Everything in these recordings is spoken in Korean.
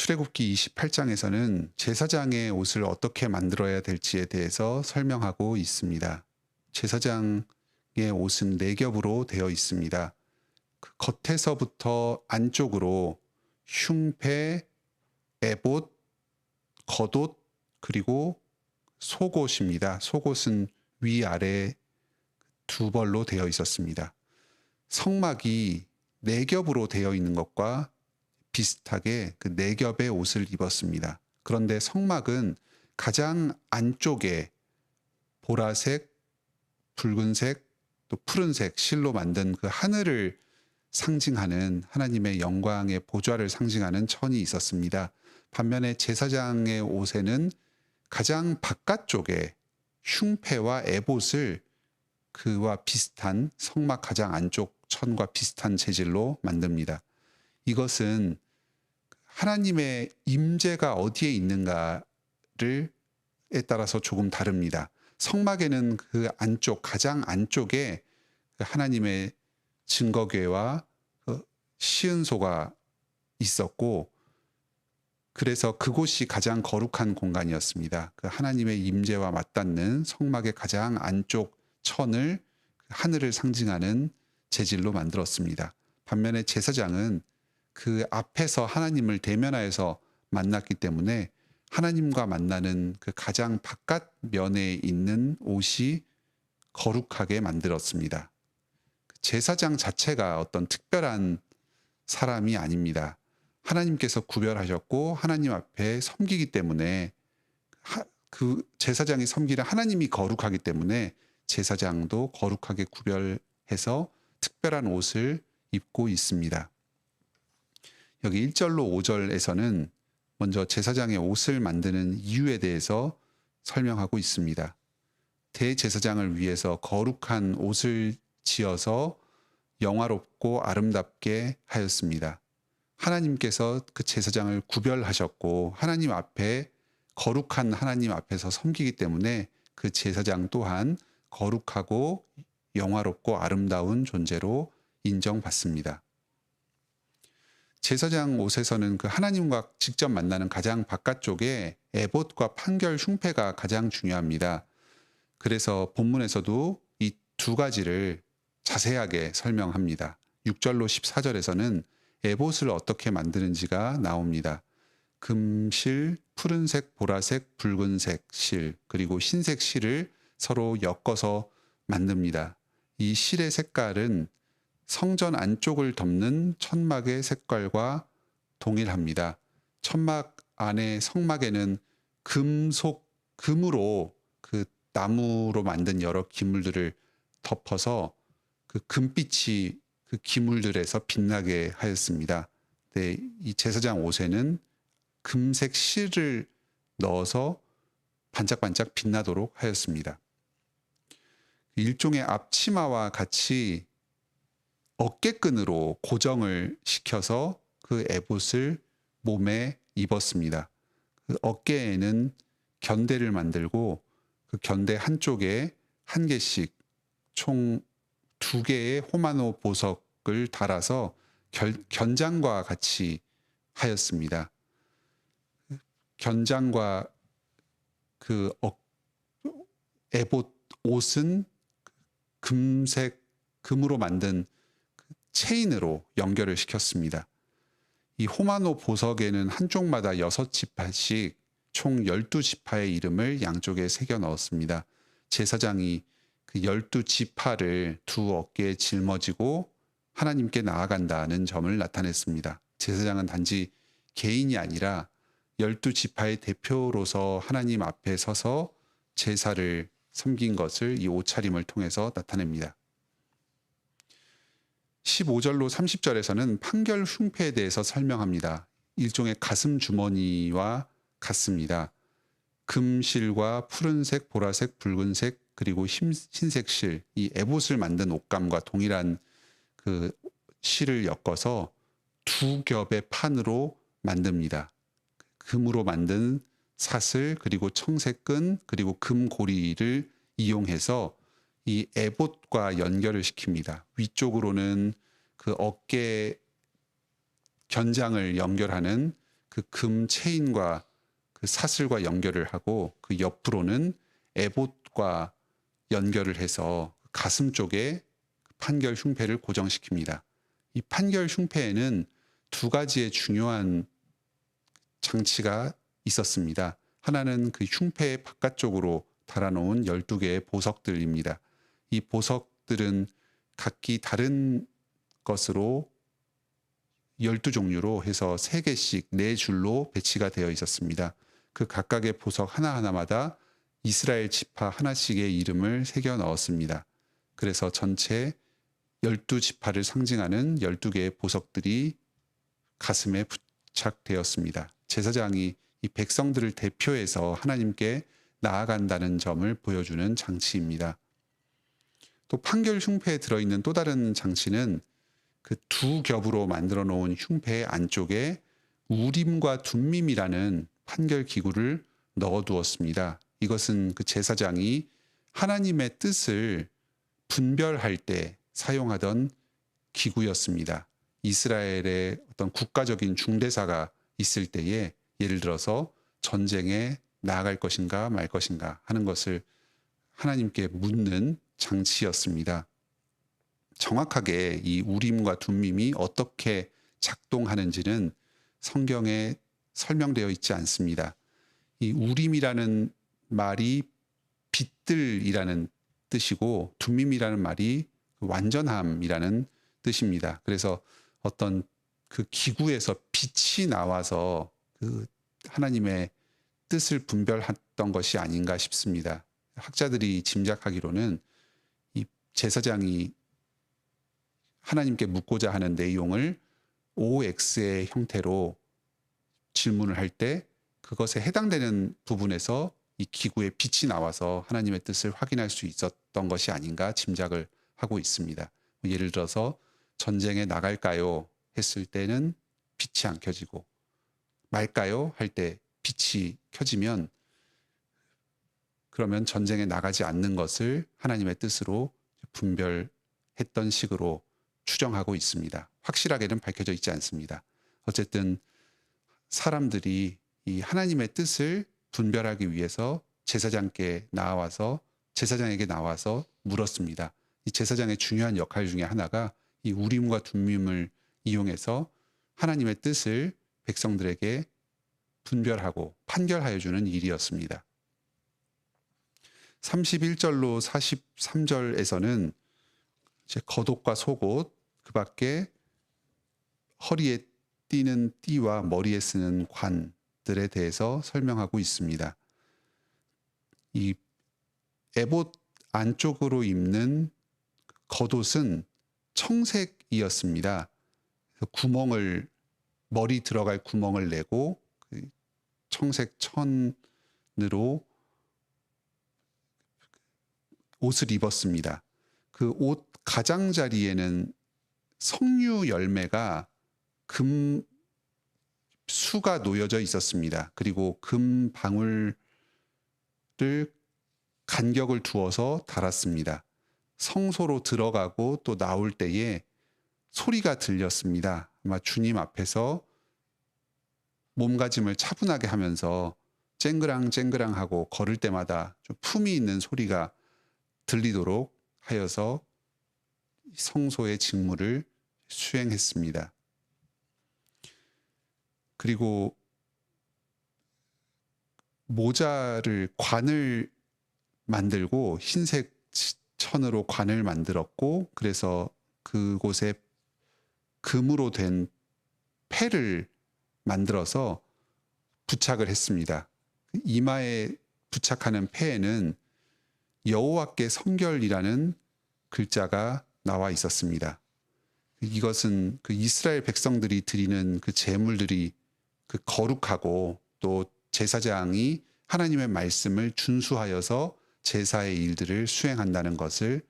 출애굽기 28장에서는 제사장의 옷을 어떻게 만들어야 될지에 대해서 설명하고 있습니다. 제사장의 옷은 4겹으로 되어 있습니다. 그 겉에서부터 안쪽으로 흉패, 에봇, 겉옷, 그리고 속옷입니다. 속옷은 위아래 2벌로 되어 있었습니다. 성막이 4겹으로 되어 있는 것과 비슷하게 그 4겹의 옷을 입었습니다. 그런데 성막은 가장 안쪽에 보라색, 붉은색, 또 푸른색 실로 만든 그 하늘을 상징하는 하나님의 영광의 보좌를 상징하는 천이 있었습니다. 반면에 제사장의 옷에는 가장 바깥쪽에 흉패와 에봇을 그와 비슷한 성막 가장 안쪽 천과 비슷한 재질로 만듭니다. 이것은 하나님의 임재가 어디에 있는가를 에 따라서 조금 다릅니다. 성막에는 그 안쪽 가장 안쪽에 하나님의 증거궤와 시은소가 있었고, 그래서 그곳이 가장 거룩한 공간이었습니다. 그 하나님의 임재와 맞닿는 성막의 가장 안쪽 천을 하늘을 상징하는 재질로 만들었습니다. 반면에 제사장은 그 앞에서 하나님을 대면하여서 만났기 때문에 하나님과 만나는 그 가장 바깥 면에 있는 옷이 거룩하게 만들었습니다. 제사장 자체가 어떤 특별한 사람이 아닙니다. 하나님께서 구별하셨고 하나님 앞에 섬기기 때문에 그 제사장이 섬기는 하나님이 거룩하기 때문에 제사장도 거룩하게 구별해서 특별한 옷을 입고 있습니다. 여기 1절로 5절에서는 먼저 제사장의 옷을 만드는 이유에 대해서 설명하고 있습니다. 대제사장을 위해서 거룩한 옷을 지어서 영화롭고 아름답게 하였습니다. 하나님께서 그 제사장을 구별하셨고 하나님 앞에 거룩한 하나님 앞에서 섬기기 때문에 그 제사장 또한 거룩하고 영화롭고 아름다운 존재로 인정받습니다. 제사장 옷에서는 그 하나님과 직접 만나는 가장 바깥쪽에 에봇과 판결 흉패가 가장 중요합니다. 그래서 본문에서도 이 2가지를 자세하게 설명합니다. 6절로 14절에서는 에봇을 어떻게 만드는지가 나옵니다. 금실, 푸른색, 보라색, 붉은색 실, 그리고 흰색 실을 서로 엮어서 만듭니다. 이 실의 색깔은 성전 안쪽을 덮는 천막의 색깔과 동일합니다. 천막 안에 성막에는 금으로 그 나무로 만든 여러 기물들을 덮어서 그 금빛이 그 기물들에서 빛나게 하였습니다. 네, 이 제사장 옷에는 금색 실을 넣어서 반짝반짝 빛나도록 하였습니다. 일종의 앞치마와 같이 어깨끈으로 고정을 시켜서 그 에봇을 몸에 입었습니다. 그 어깨에는 견대를 만들고 그 견대 한쪽에 1개씩 총 2개의 호마노 보석을 달아서 견장과 같이 하였습니다. 견장과 그 에봇 옷은 금으로 만든 체인으로 연결을 시켰습니다. 이 호마노 보석에는 한쪽마다 6지파씩 총 12지파의 이름을 양쪽에 새겨 넣었습니다. 제사장이 그 12지파를 2 어깨에 짊어지고 하나님께 나아간다는 점을 나타냈습니다. 제사장은 단지 개인이 아니라 12지파의 대표로서 하나님 앞에 서서 제사를 섬긴 것을 이 옷차림을 통해서 나타냅니다. 15절로 30절에서는 판결 흉패에 대해서 설명합니다. 일종의 가슴 주머니와 같습니다. 금실과 푸른색, 보라색, 붉은색, 그리고 흰색 실, 이 에봇을 만든 옷감과 동일한 그 실을 엮어서 2겹의 판으로 만듭니다. 금으로 만든 사슬, 그리고 청색끈, 그리고 금고리를 이용해서 이 에봇과 연결을 시킵니다. 위쪽으로는 그 어깨 견장을 연결하는 그 금 체인과 그 사슬과 연결을 하고 그 옆으로는 에봇과 연결을 해서 가슴 쪽에 판결 흉패를 고정시킵니다. 이 판결 흉패에는 두 가지의 중요한 장치가 있었습니다. 하나는 그 흉패 바깥쪽으로 달아놓은 12개의 보석들입니다. 이 보석들은 각기 다른 것으로 12종류로 해서 3개씩 4줄로 배치가 되어 있었습니다. 그 각각의 보석 하나하나마다 이스라엘 지파 하나씩의 이름을 새겨 넣었습니다. 그래서 전체 12지파를 상징하는 12개의 보석들이 가슴에 부착되었습니다. 제사장이 이 백성들을 대표해서 하나님께 나아간다는 점을 보여주는 장치입니다. 또 판결 흉패에 들어있는 또 다른 장치는 그 두 겹으로 만들어 놓은 흉패 안쪽에 우림과 둠밈이라는 판결 기구를 넣어 두었습니다. 이것은 그 제사장이 하나님의 뜻을 분별할 때 사용하던 기구였습니다. 이스라엘의 어떤 국가적인 중대사가 있을 때에 예를 들어서 전쟁에 나아갈 것인가 말 것인가 하는 것을 하나님께 묻는 장치였습니다. 정확하게 이 우림과 둠밈이 어떻게 작동하는지는 성경에 설명되어 있지 않습니다. 이 우림이라는 말이 빛들이라는 뜻이고 둠밈이라는 말이 완전함이라는 뜻입니다. 그래서 어떤 그 기구에서 빛이 나와서 그 하나님의 뜻을 분별했던 것이 아닌가 싶습니다. 학자들이 짐작하기로는 이 제사장이 하나님께 묻고자 하는 내용을 OX의 형태로 질문을 할 때 그것에 해당되는 부분에서 이 기구에 빛이 나와서 하나님의 뜻을 확인할 수 있었던 것이 아닌가 짐작을 하고 있습니다. 예를 들어서 전쟁에 나갈까요? 했을 때는 빛이 안 켜지고 말까요? 할 때 빛이 켜지면 그러면 전쟁에 나가지 않는 것을 하나님의 뜻으로 분별했던 식으로 추정하고 있습니다. 확실하게는 밝혀져 있지 않습니다. 어쨌든 사람들이 이 하나님의 뜻을 분별하기 위해서 제사장에게 나와서 물었습니다. 이 제사장의 중요한 역할 중에 하나가 이 우림과 둠밈을 이용해서 하나님의 뜻을 백성들에게 분별하고 판결하여 주는 일이었습니다. 31절로 43절에서는 겉옷과 속옷, 그 밖에 허리에 띠는 띠와 머리에 쓰는 관들에 대해서 설명하고 있습니다. 이 에봇 안쪽으로 입는 겉옷은 청색이었습니다. 머리 들어갈 구멍을 내고 청색 천으로 옷을 입었습니다. 그 옷 가장자리에는 석류 열매가 금 수가 놓여져 있었습니다. 그리고 금 방울을 간격을 두어서 달았습니다. 성소로 들어가고 또 나올 때에 소리가 들렸습니다. 아마 주님 앞에서 몸가짐을 차분하게 하면서 쨍그랑쨍그랑하고 걸을 때마다 좀 품이 있는 소리가 들리도록 하여서 성소의 직무를 수행했습니다. 그리고 관을 만들고 흰색 천으로 관을 만들었고 그래서 그곳에 금으로 된 패를 만들어서 부착을 했습니다. 이마에 부착하는 패에는 여호와께 성결이라는 글자가 나와 있었습니다. 이것은 그 이스라엘 백성들이 드리는 그 제물들이 그 거룩하고 또 제사장이 하나님의 말씀을 준수하여서 제사의 일들을 수행한다는 것을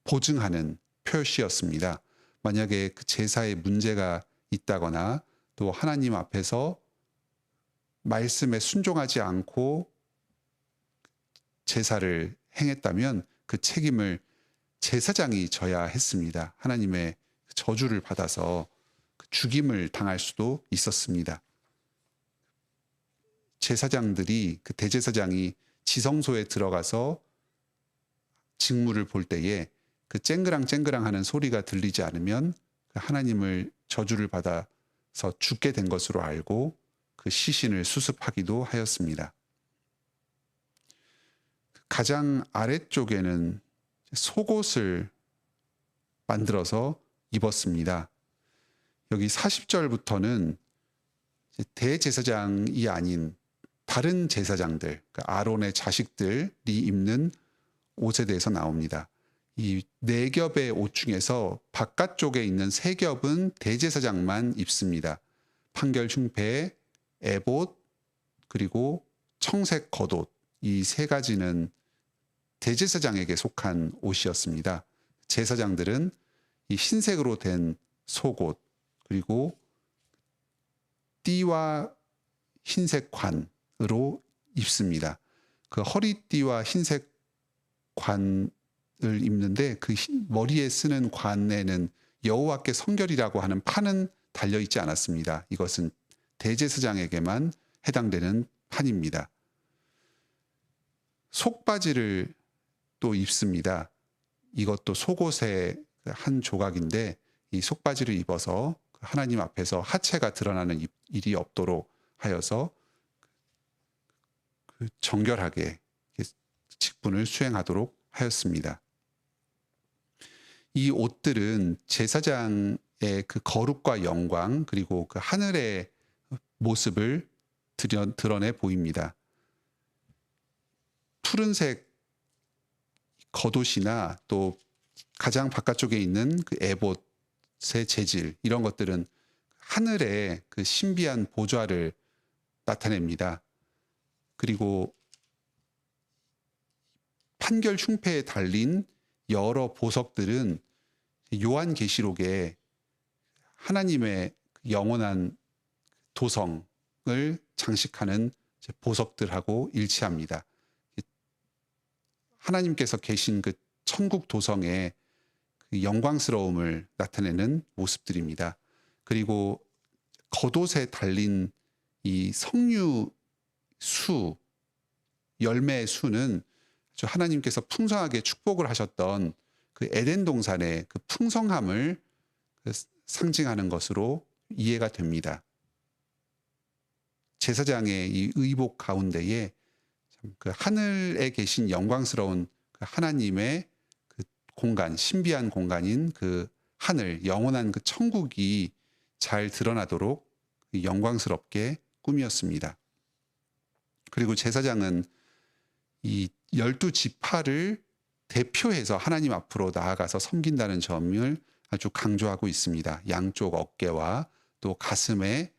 보증하는 표시였습니다. 만약에 그 제사에 문제가 있다거나 또 하나님 앞에서 말씀에 순종하지 않고 제사를 행했다면 그 책임을 제사장이 져야 했습니다. 하나님의 저주를 받아서 죽임을 당할 수도 있었습니다. 제사장들이 그 대제사장이 지성소에 들어가서 직무를 볼 때에 그 쨍그랑 하는 소리가 들리지 않으면 그 하나님을 저주를 받아서 죽게 된 것으로 알고 그 시신을 수습하기도 하였습니다. 가장 아래쪽에는 속옷을 만들어서 입었습니다. 여기 40절부터는 대제사장이 아닌 다른 제사장들, 아론의 자식들이 입는 옷에 대해서 나옵니다. 이 4겹의 옷 중에서 바깥쪽에 있는 3겹은 대제사장만 입습니다. 판결 흉패, 에봇, 그리고 청색 겉옷, 이 3가지는 대제사장에게 속한 옷이었습니다. 제사장들은 이 흰색으로 된 속옷, 그리고 띠와 흰색 관으로 입습니다. 그 허리띠와 흰색 관을 입는데 그 머리에 쓰는 관에는 여호와께 성결이라고 하는 판은 달려 있지 않았습니다. 이것은 대제사장에게만 해당되는 판입니다. 속바지를 또 입습니다. 이것도 속옷의 한 조각인데 이 속바지를 입어서 하나님 앞에서 하체가 드러나는 일이 없도록 하여서 정결하게 직분을 수행하도록 하였습니다. 이 옷들은 제사장의 그 거룩과 영광 그리고 그 하늘의 모습을 드러내 보입니다. 푸른색 겉옷이나 또 가장 바깥쪽에 있는 그 에봇의 재질, 이런 것들은 하늘의 그 신비한 보좌를 나타냅니다. 그리고 판결 흉패에 달린 여러 보석들은 요한계시록에 하나님의 영원한 도성을 장식하는 보석들하고 일치합니다. 하나님께서 계신 그 천국 도성의 그 영광스러움을 나타내는 모습들입니다. 그리고 겉옷에 달린 이 석류 수, 열매의 수는 하나님께서 풍성하게 축복을 하셨던 그 에덴 동산의 그 풍성함을 상징하는 것으로 이해가 됩니다. 제사장의 이 의복 가운데에 그 하늘에 계신 영광스러운 그 하나님의 그 공간, 신비한 공간인 그 하늘, 영원한 그 천국이 잘 드러나도록 영광스럽게 꾸몄습니다. 그리고 제사장은 이 12지파를 대표해서 하나님 앞으로 나아가서 섬긴다는 점을 아주 강조하고 있습니다. 양쪽 어깨와 또 가슴에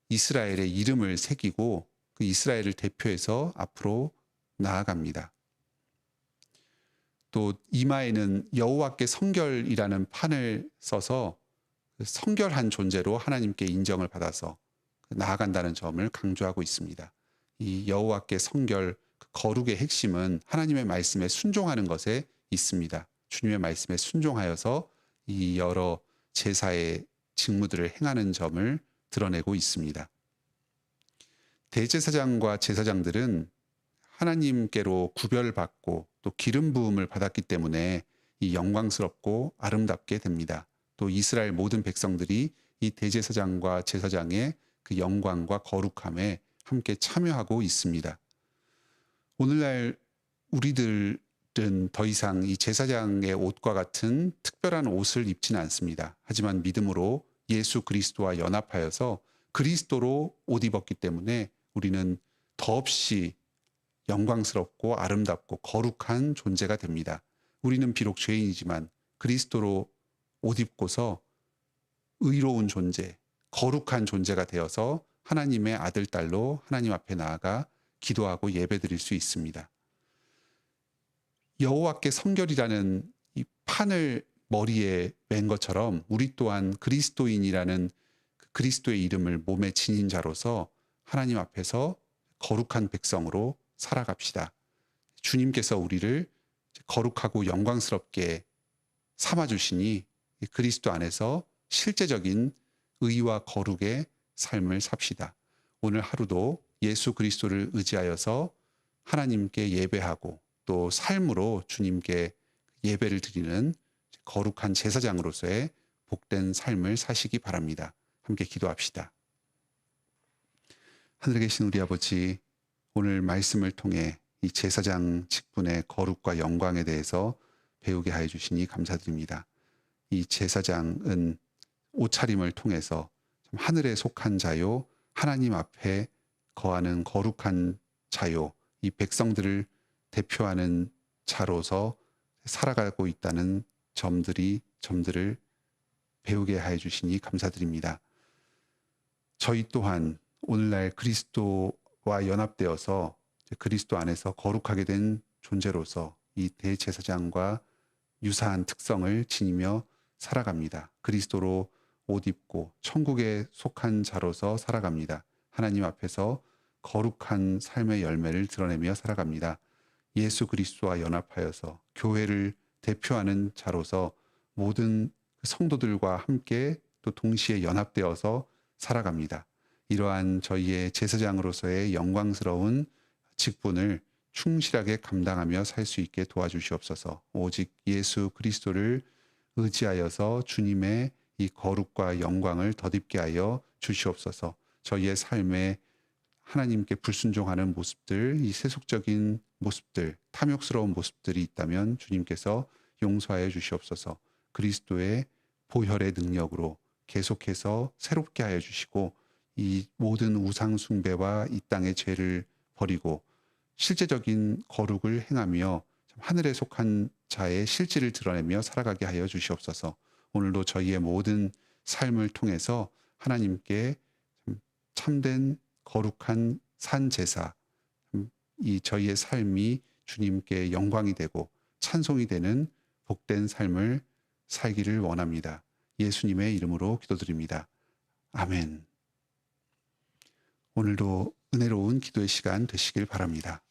이스라엘의 이름을 새기고 그 이스라엘을 대표해서 앞으로 나아갑니다. 또 이마에는 여호와께 성결이라는 판을 써서 성결한 존재로 하나님께 인정을 받아서 나아간다는 점을 강조하고 있습니다. 이 여호와께 성결, 거룩의 핵심은 하나님의 말씀에 순종하는 것에 있습니다. 주님의 말씀에 순종하여서 이 여러 제사의 직무들을 행하는 점을 드러내고 있습니다. 대제사장과 제사장들은 하나님께로 구별받고 또 기름 부음을 받았기 때문에 이 영광스럽고 아름답게 됩니다. 또 이스라엘 모든 백성들이 이 대제사장과 제사장의 그 영광과 거룩함에 함께 참여하고 있습니다. 오늘날 우리들은 더 이상 이 제사장의 옷과 같은 특별한 옷을 입지는 않습니다. 하지만 믿음으로 예수 그리스도와 연합하여서 그리스도로 옷 입었기 때문에 우리는 더없이 영광스럽고 아름답고 거룩한 존재가 됩니다. 우리는 비록 죄인이지만 그리스도로 옷 입고서 의로운 존재, 거룩한 존재가 되어서 하나님의 아들, 딸로 하나님 앞에 나아가 기도하고 예배드릴 수 있습니다. 여호와께 성결이라는 이 판을 머리에 맨 것처럼 우리 또한 그리스도인이라는 그리스도의 이름을 몸에 지닌 자로서 하나님 앞에서 거룩한 백성으로 살아갑시다. 주님께서 우리를 거룩하고 영광스럽게 삼아주시니 그리스도 안에서 실제적인 의와 거룩의 삶을 삽시다. 오늘 하루도 예수 그리스도를 의지하여서 하나님께 예배하고 또 삶으로 주님께 예배를 드리는 거룩한 제사장으로서의 복된 삶을 사시기 바랍니다. 함께 기도합시다. 하늘에 계신 우리 아버지, 오늘 말씀을 통해 이 제사장 직분의 거룩과 영광에 대해서 배우게 하여 주시니 감사드립니다. 이 제사장은 옷차림을 통해서 하늘에 속한 자요, 하나님 앞에 거하는 거룩한 자요, 이 백성들을 대표하는 자로서 살아가고 있다는 점들을 배우게 하여 주시니 감사드립니다. 저희 또한 오늘날 그리스도와 연합되어서 그리스도 안에서 거룩하게 된 존재로서 이 대제사장과 유사한 특성을 지니며 살아갑니다. 그리스도로 옷 입고 천국에 속한 자로서 살아갑니다. 하나님 앞에서 거룩한 삶의 열매를 드러내며 살아갑니다. 예수 그리스도와 연합하여서 교회를 대표하는 자로서 모든 성도들과 함께 또 동시에 연합되어서 살아갑니다. 이러한 저희의 제사장으로서의 영광스러운 직분을 충실하게 감당하며 살 수 있게 도와주시옵소서. 오직 예수 그리스도를 의지하여서 주님의 이 거룩과 영광을 덧입게 하여 주시옵소서. 저희의 삶에 하나님께 불순종하는 모습들, 이 세속적인 모습들, 탐욕스러운 모습들이 있다면 주님께서 용서하여 주시옵소서. 그리스도의 보혈의 능력으로 계속해서 새롭게 하여 주시고 이 모든 우상 숭배와 이 땅의 죄를 버리고 실제적인 거룩을 행하며 하늘에 속한 자의 실질을 드러내며 살아가게 하여 주시옵소서. 오늘도 저희의 모든 삶을 통해서 하나님께 참된 거룩한 산 제사, 이 저희의 삶이 주님께 영광이 되고 찬송이 되는 복된 삶을 살기를 원합니다. 예수님의 이름으로 기도드립니다. 아멘. 오늘도 은혜로운 기도의 시간 되시길 바랍니다.